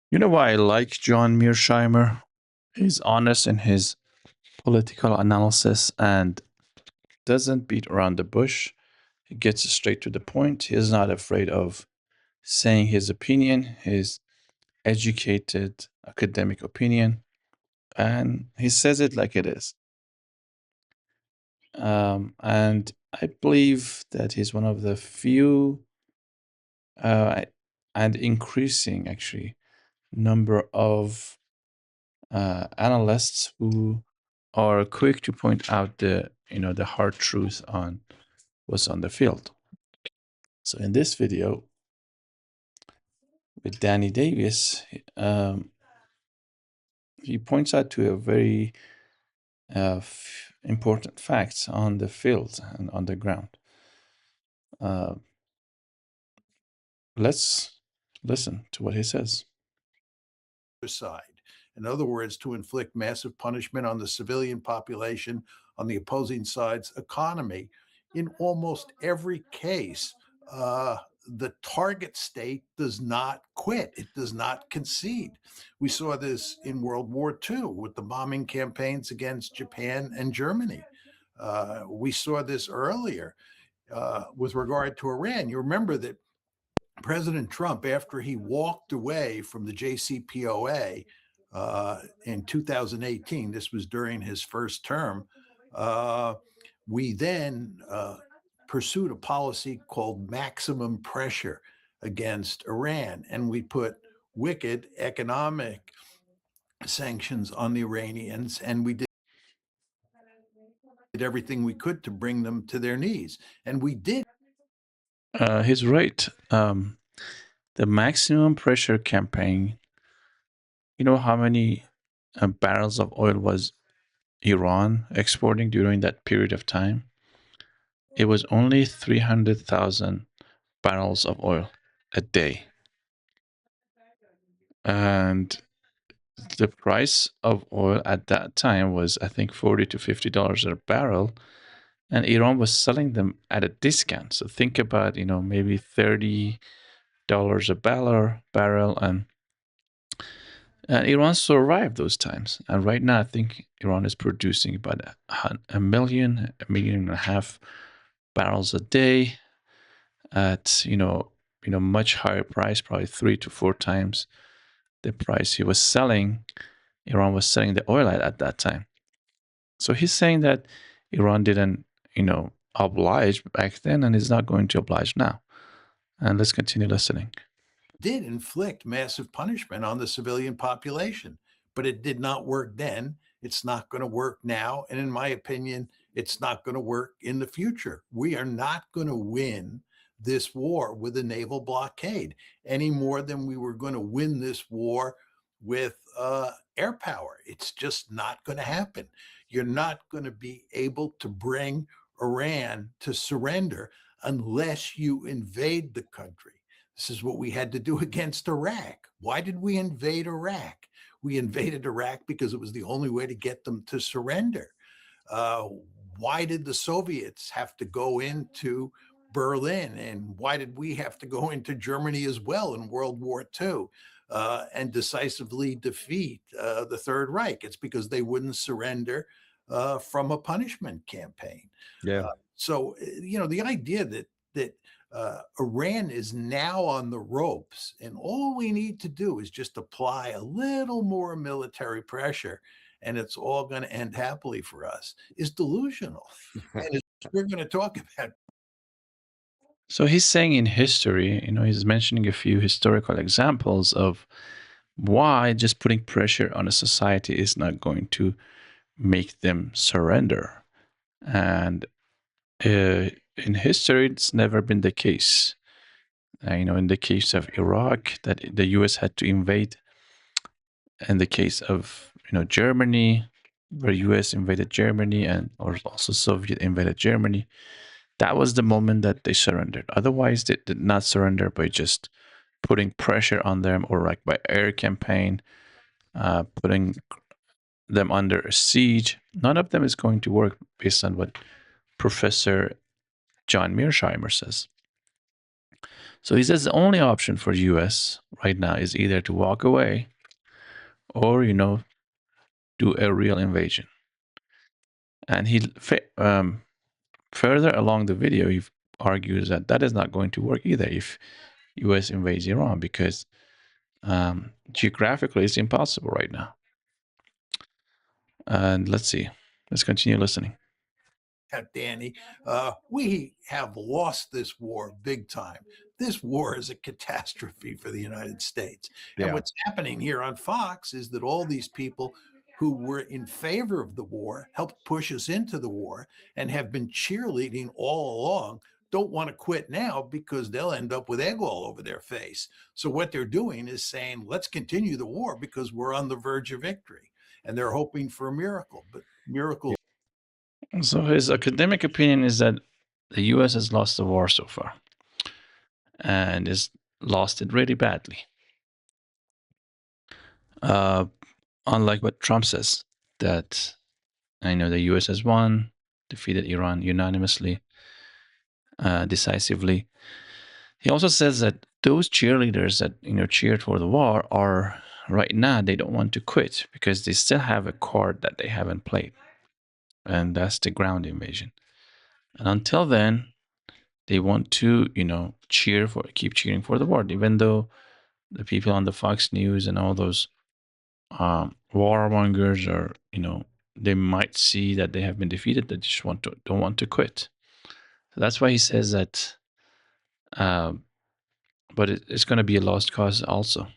You know why I like John Mearsheimer? He's honest in his political analysis and doesn't beat around the bush. He gets straight to the point. He is not afraid of saying his opinion, his educated academic opinion, and he says it like it is. And I believe that he's one of the few uh, and increasing, actually, number of analysts who are quick to point out the hard truth on what's on the field. So in this video with Danny Davis, he points out to a very important facts on the field and on the ground. Uh, let's listen to what he says. Side. In other words, to inflict massive punishment on the civilian population, on the opposing side's economy. In almost every case, the target state does not quit. It does not concede. We saw this in World War II with the bombing campaigns against Japan and Germany. We saw this earlier with regard to Iran. You remember that President Trump, after he walked away from the JCPOA in 2018, this was during his first term, we then pursued a policy called maximum pressure against Iran. And we put wicked economic sanctions on the Iranians, and we did everything we could to bring them to their knees. And we did. He's right. The maximum pressure campaign. You know how many barrels of oil was Iran exporting during that period of time? It was only 300,000 barrels of oil a day. And the price of oil at that time was, I think, $40 to $50 a barrel. And Iran was selling them at a discount. So think about, maybe $30 a barrel. And Iran survived those times. And right now, I think Iran is producing about a million and a half barrels a day at, much higher price, probably 3 to 4 times the price Iran was selling the oil at that time. So he's saying that Iran didn't, oblige back then and is not going to oblige now. And let's continue listening. Did inflict massive punishment on the civilian population, but it did not work then. It's not going to work now. And in my opinion, it's not going to work in the future. We are not going to win this war with a naval blockade any more than we were going to win this war with air power. It's just not going to happen. You're not going to be able to bring Iran to surrender unless you invade the country. This is what we had to do against Iraq. Why did we invade Iraq? We invaded Iraq because it was the only way to get them to surrender. Uh, why did the Soviets have to go into Berlin? And why did we have to go into Germany as well in World War II and decisively defeat the Third Reich? It's because they wouldn't surrender from a punishment campaign. Yeah. So, the idea that Iran is now on the ropes, and all we need to do is just apply a little more military pressure, and it's all going to end happily for us, is delusional. And as we're going to talk about. So he's saying in history, he's mentioning a few historical examples of why just putting pressure on a society is not going to make them surrender. And in history, it's never been the case. In the case of Iraq, that the U.S. had to invade. In the case of Germany, where U.S. invaded Germany and or also Soviet invaded Germany, that was the moment that they surrendered. Otherwise, they did not surrender by just putting pressure on them or like by air campaign, putting them under a siege. None of them is going to work based on what Professor John Mearsheimer says. So he says the only option for US right now is either to walk away or, do a real invasion. And further along the video, he argues that that is not going to work either if US invades Iran because geographically it's impossible right now. And let's see. Let's continue listening. Danny, we have lost this war big time. This war is a catastrophe for the United States. And Yeah. what's happening here on Fox is that all these people who were in favor of the war helped push us into the war and have been cheerleading all along don't want to quit now because they'll end up with egg all over their face. So what they're doing is saying, let's continue the war because we're on the verge of victory. And they're hoping for a miracle, but miracles. So his academic opinion is that the US has lost the war so far and has lost it really badly. Uh, Unlike what Trump says, that I know the US has won, defeated Iran unanimously, decisively. He also says that those cheerleaders that cheered for the war are right now they don't want to quit because they still have a card that they haven't played, and that's the ground invasion. And until then, they want to keep cheering for the war, even though the people on the Fox News and all those warmongers are they might see that they have been defeated, they just don't want to quit. So that's why he says that. Um, but it's going to be a lost cause also.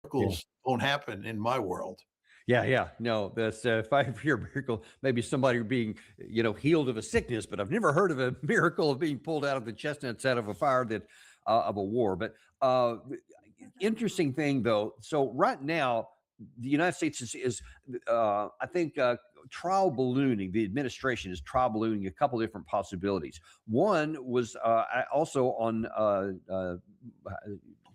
Yeah. Miracles don't happen in my world. Yeah. No, that's if I hear a miracle, maybe somebody being, healed of a sickness, but I've never heard of a miracle of being pulled out of the chestnuts out of a fire that of a war. But interesting thing though. So right now, the United States is I think, trial ballooning. The administration is trial ballooning a couple different possibilities. One was also on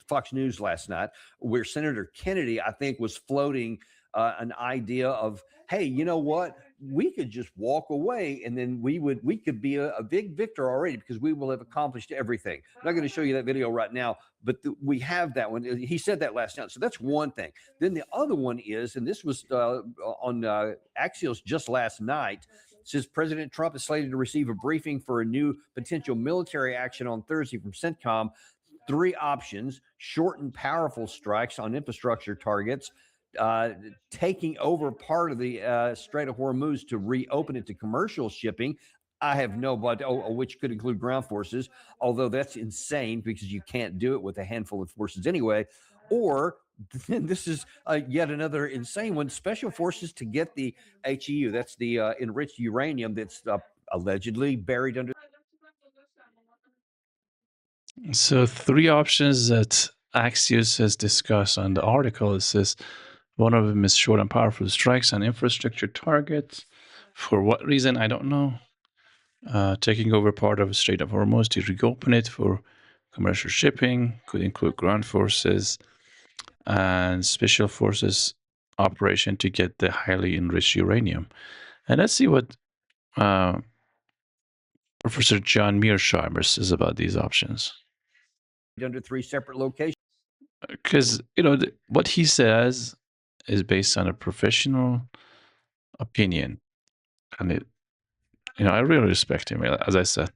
Fox News last night, where Senator Kennedy, I think, was floating an idea of, hey, you know what? We could just walk away, and then we could be a big victor already because we will have accomplished everything. I'm not going to show you that video right now, but we have that one. He said that last night, so that's one thing. Then the other one is, and this was on Axios just last night. Says President Trump is slated to receive a briefing for a new potential military action on Thursday from CENTCOM. Three options: short and powerful strikes on infrastructure targets, taking over part of the Strait of Hormuz to reopen it to commercial shipping. I have no idea, which could include ground forces, although that's insane because you can't do it with a handful of forces anyway. Or this is yet another insane one: special forces to get the HEU, that's the enriched uranium that's allegedly buried under. So three options that Axios has discussed on the article. It says one of them is short and powerful strikes on infrastructure targets. For what reason, I don't know. Taking over part of the Strait of Hormuz to reopen it for commercial shipping could include ground forces and special forces operation to get the highly enriched uranium. And let's see what uh, Professor John Mearsheimer says about these options. Under three separate locations. Because what he says is based on a professional opinion, and I really respect him, as I said.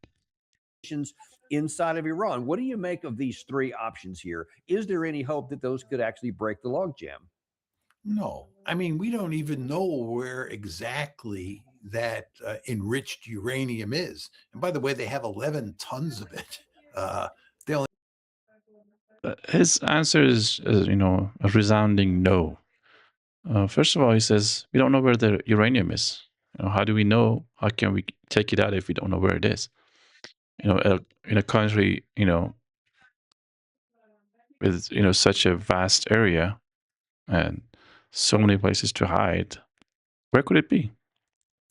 Inside of Iran. What do you make of these three options here? Is there any hope that those could actually break the logjam? No, I mean, we don't even know where exactly that enriched uranium is. And by the way, they have 11 tons of it. They only His answer is a resounding no. First of all, he says we don't know where the uranium is. How do we know? How can we take it out if we don't know where it is? In a country, with such a vast area and so many places to hide, where could it be?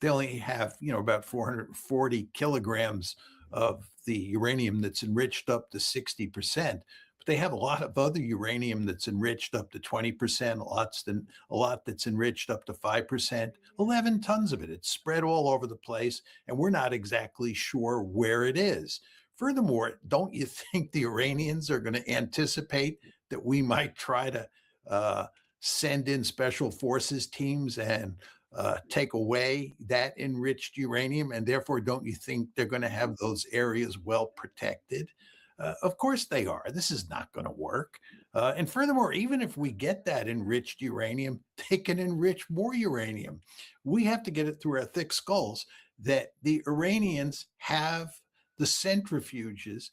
they only have, about 440 kilograms of the uranium that's enriched up to 60%. But they have a lot of other uranium that's enriched up to 20%, a lot that's enriched up to 5%, 11 tons of it. It's spread all over the place, and we're not exactly sure where it is. Furthermore, don't you think the Iranians are going to anticipate that we might try to uh, send in special forces teams and take away that enriched uranium? And therefore, don't you think they're going to have those areas well protected? Of course they are. This is not going to work. And furthermore, even if we get that enriched uranium, they can enrich more uranium. We have to get it through our thick skulls that the Iranians have the centrifuges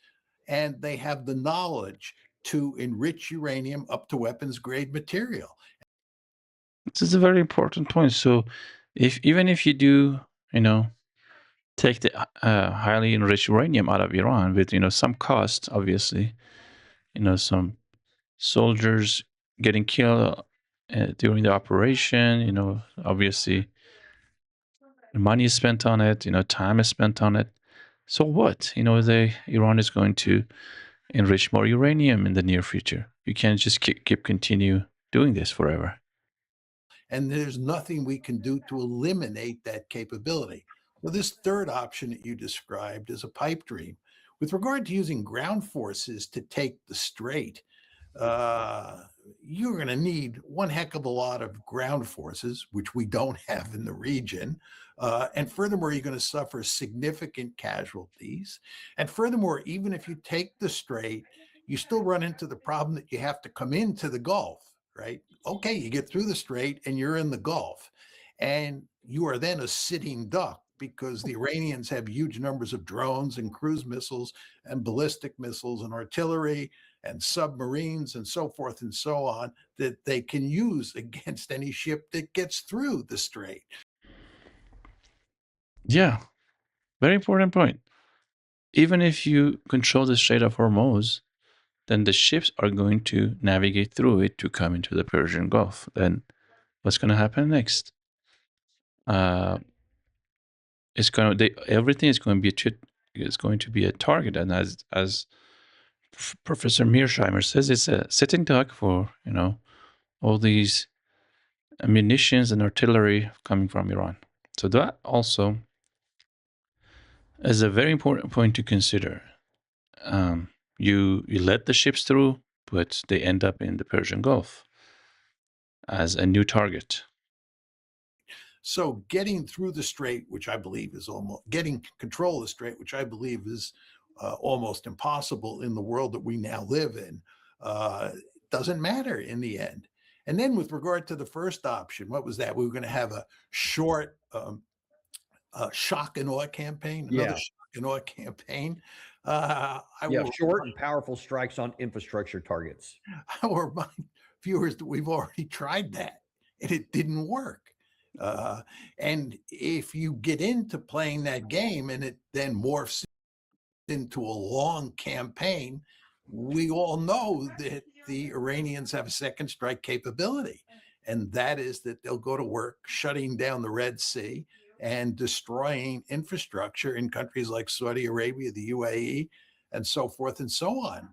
and they have the knowledge to enrich uranium up to weapons grade material. This is a very important point. So, if even if you do, you know, take the highly enriched uranium out of Iran with some cost, obviously, some soldiers getting killed during the operation, obviously money is spent on it, time is spent on it. So what? Iran is going to enrich more uranium in the near future. You can't just keep continue doing this forever. And there's nothing we can do to eliminate that capability. Well, this third option that you described is a pipe dream. With regard to using ground forces to take the strait, uh, you're going to need one heck of a lot of ground forces, which we don't have in the region. And furthermore, you're going to suffer significant casualties. And furthermore, even if you take the strait, you still run into the problem that you have to come into the Gulf, right? Okay, you get through the strait and you're in the Gulf. And you are then a sitting duck because the Iranians have huge numbers of drones and cruise missiles and ballistic missiles and artillery and submarines and so forth and so on that they can use against any ship that gets through the strait. Yeah, very important point. Even if you control the Strait of Hormuz, then the ships are going to navigate through it to come into the Persian Gulf. Then what's going to happen next? Uh, everything is going to be a target, and as Professor Mearsheimer says, it's a sitting duck for all these munitions and artillery coming from Iran. So that also is a very important point to consider. You let the ships through, but they end up in the Persian Gulf as a new target. So getting through the strait, which I believe is almost getting control of the strait, which I believe is almost impossible in the world that we now live in, uh, doesn't matter in the end. And then with regard to the first option, what was that? We were going to have a short shock and awe campaign, another Yeah. shock and awe campaign. I Yeah. will Short and powerful strikes on infrastructure targets. I will remind viewers that we've already tried that and it didn't work. And if you get into playing that game and it then morphs into a long campaign, we all know that the Iranians have a second strike capability. And that is that they'll go to work shutting down the Red Sea and destroying infrastructure in countries like Saudi Arabia, the UAE, and so forth and so on.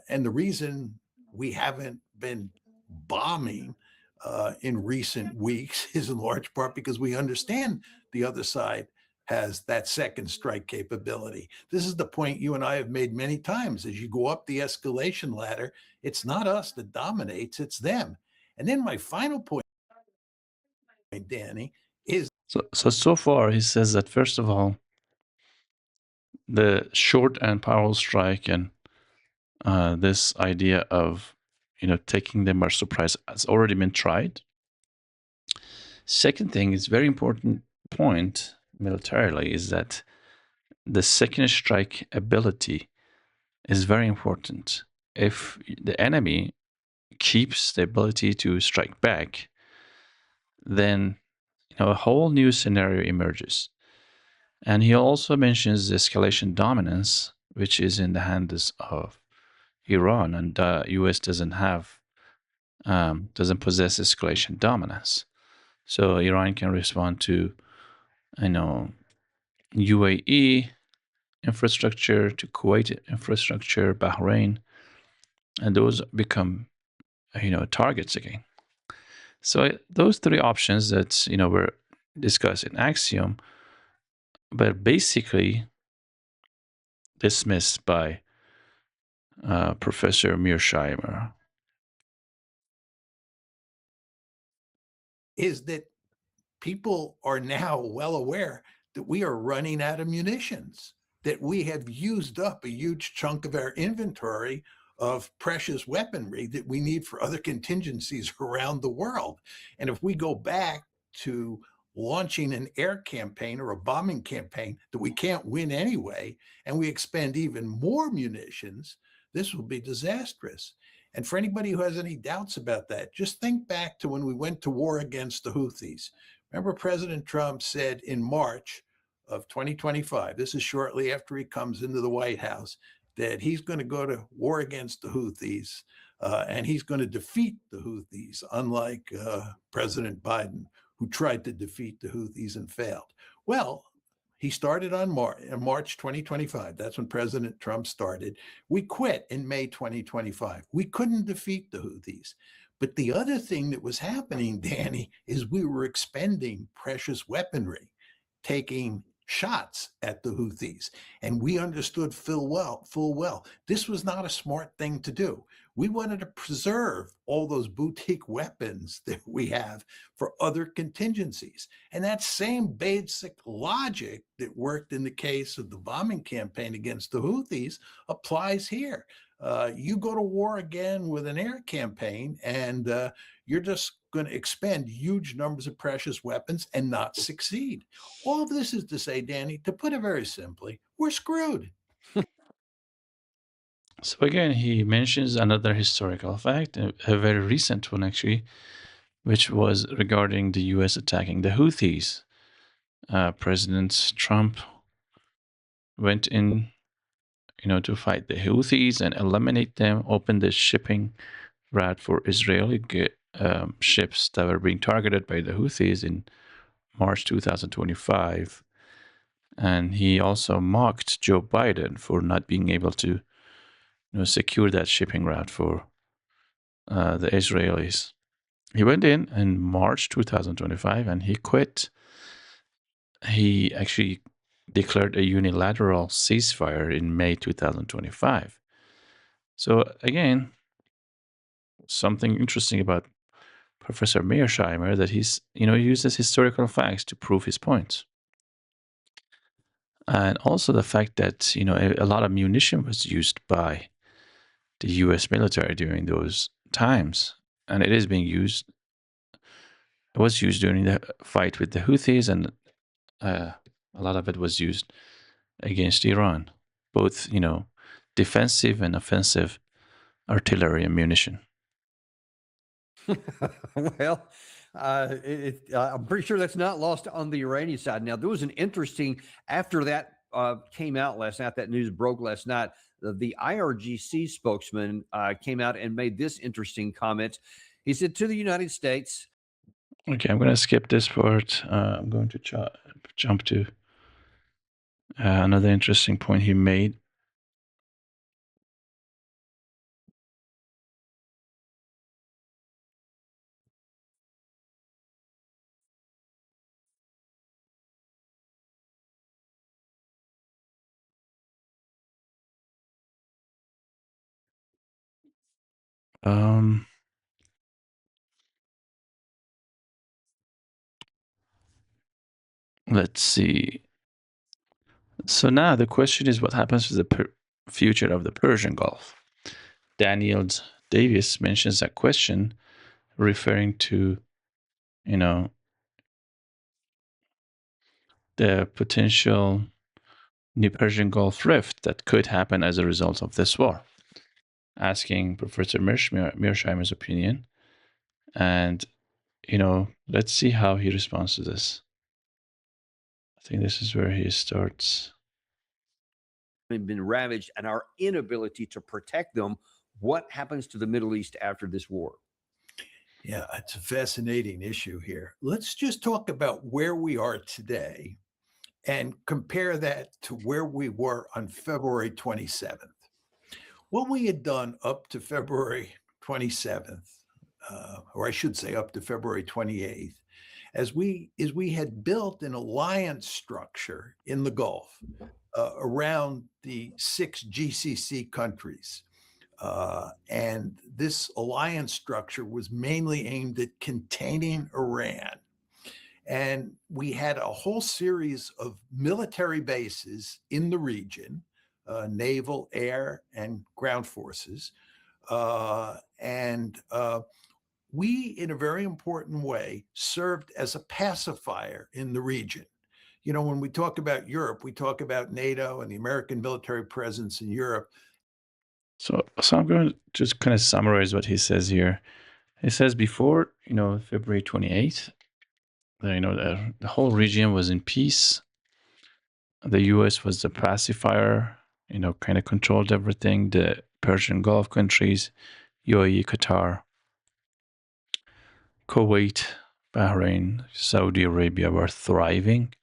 And the reason we haven't been bombing in recent weeks is in large part because we understand the other side has that second strike capability. This is the point you and I have made many times. As you go up the escalation ladder, it's not us that dominates, it's them. And then my final point, Danny, is So far, he says that first of all, the short and powerful strike and this idea of taking them by surprise has already been tried. Second thing is very important point militarily is that the second strike ability is very important. If the enemy keeps the ability to strike back, then a whole new scenario emerges. And he also mentions the escalation dominance, which is in the hands of Iran, and the U.S. doesn't possess escalation dominance. So Iran can respond to, UAE infrastructure, to Kuwait infrastructure, Bahrain, and those become, targets again. So those three options that were discussed in Axiom, but basically dismissed by Professor Mearsheimer. Is that people are now well aware that we are running out of munitions, that we have used up a huge chunk of our inventory of precious weaponry that we need for other contingencies around the world. And if we go back to launching an air campaign or a bombing campaign that we can't win anyway, and we expend even more munitions, this will be disastrous. And for anybody who has any doubts about that, just think back to when we went to war against the Houthis. Remember, President Trump said in March of 2025, this is shortly after he comes into the White House, that he's going to go to war against the Houthis and he's going to defeat the Houthis, unlike President Biden, who tried to defeat the Houthis and failed. Well, he started on March 2025. That's when President Trump started. We quit in May 2025. We couldn't defeat the Houthis. But the other thing that was happening, Danny, is we were expending precious weaponry, taking shots at the Houthis. And we understood full well, this was not a smart thing to do. We wanted to preserve all those boutique weapons that we have for other contingencies. And that same basic logic that worked in the case of the bombing campaign against the Houthis applies here. You go to war again with an air campaign, and you're just going to expend huge numbers of precious weapons and not succeed. All of this is to say, Danny, to put it very simply, we're screwed. So again, he mentions another historical fact, a very recent one actually, which was regarding the U.S. attacking the Houthis. President Trump went in, to fight the Houthis and eliminate them, open the shipping route for Israeli ships that were being targeted by the Houthis in March 2025. And he also mocked Joe Biden for not being able to secure that shipping route for the Israelis. He went in March 2025 and he quit. He actually declared a unilateral ceasefire in May 2025. So again, something interesting about Professor Mearsheimer that he uses historical facts to prove his points. And also the fact that, a lot of munition was used by the US military during those times. And it is being used. It was used during the fight with the Houthis, and a lot of it was used against Iran, both, defensive and offensive artillery and munition. Well, I'm pretty sure that's not lost on the Iranian side. Now, there was an interesting, after that came out last night, that news broke last night, the IRGC spokesman came out and made this interesting comment. He said, to the United States. Okay, I'm going to skip this part. I'm going to jump to another interesting point he made. Let's see. So now the question is, what happens to the future of the Persian Gulf? Daniel Davis mentions that question, referring to, the potential new Persian Gulf rift that could happen as a result of this war, asking Professor Mearsheimer's opinion. And, let's see how he responds to this. I think this is where he starts. Been ravaged, and our inability to protect them. What happens to the Middle East after this war? Yeah, it's a fascinating issue here. Let's just talk about where we are today and compare that to where we were on February 27th. What we had done up to February 27th, or I should say up to February 28th, as we had built an alliance structure in the Gulf around the 6 GCC countries. And this alliance structure was mainly aimed at containing Iran. And we had a whole series of military bases in the region, naval, air, and ground forces. And we, in a very important way, served as a pacifier in the region. When we talk about Europe, we talk about NATO and the American military presence in Europe. So I'm going to just kind of summarize what he says here. He says before, February 28th, the whole region was in peace. The U.S. was the pacifier, kind of controlled everything. The Persian Gulf countries, UAE, Qatar, Kuwait, Bahrain, Saudi Arabia were thriving.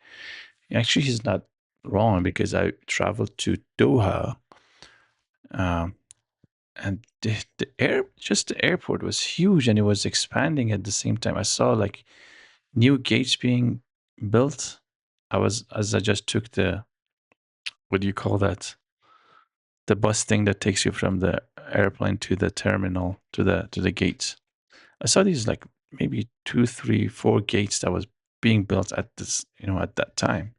Actually, he's not wrong because I traveled to Doha, um, and the airport was huge and it was expanding at the same time. I saw like new gates being built. As I just took the, what do you call that? The bus thing that takes you from the airplane to the terminal to the gates. I saw these like maybe two, three, four gates that was being built at this, at that time.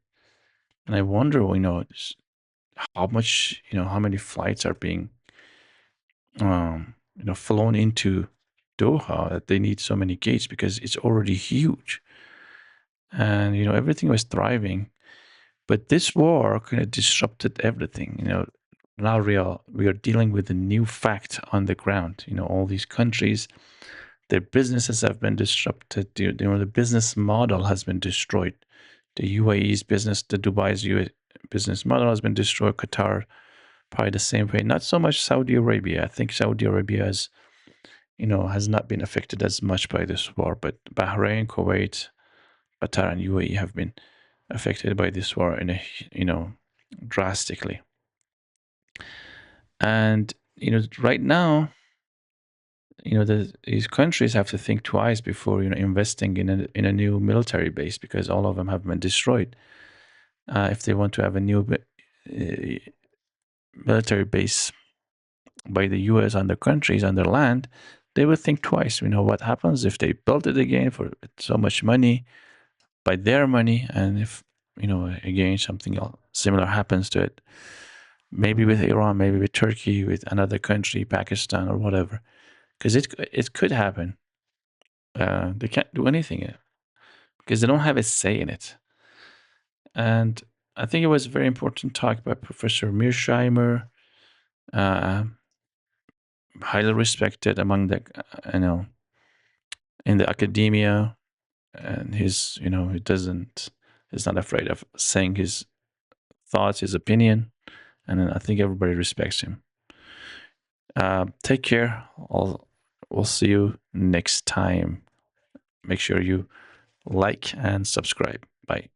And I wonder, how much, how many flights are being, flown into Doha that they need so many gates because it's already huge. And, everything was thriving. But this war kind of disrupted everything. Now we are dealing with a new fact on the ground. All these countries, their businesses have been disrupted. The business model has been destroyed. The UAE's business, the Dubai's business model has been destroyed. Qatar, probably the same way. Not so much Saudi Arabia. I think Saudi Arabia has not been affected as much by this war, but Bahrain, Kuwait, Qatar, and UAE have been affected by this war in a drastically. And right now, these countries have to think twice before investing in a new military base because all of them have been destroyed. If they want to have a new military base by the U.S. on their countries, on their land, they will think twice. What happens if they build it again for so much money, by their money, and if again something else similar happens to it, maybe with Iran, maybe with Turkey, with another country, Pakistan or whatever, because it could happen. They can't do anything because they don't have a say in it. And I think it was very important talk by Professor Mearsheimer, uh, highly respected among the in the academia, and he's not afraid of saying his thoughts, his opinion, and I think everybody respects him. Take care. We'll see you next time. Make sure you like and subscribe. Bye.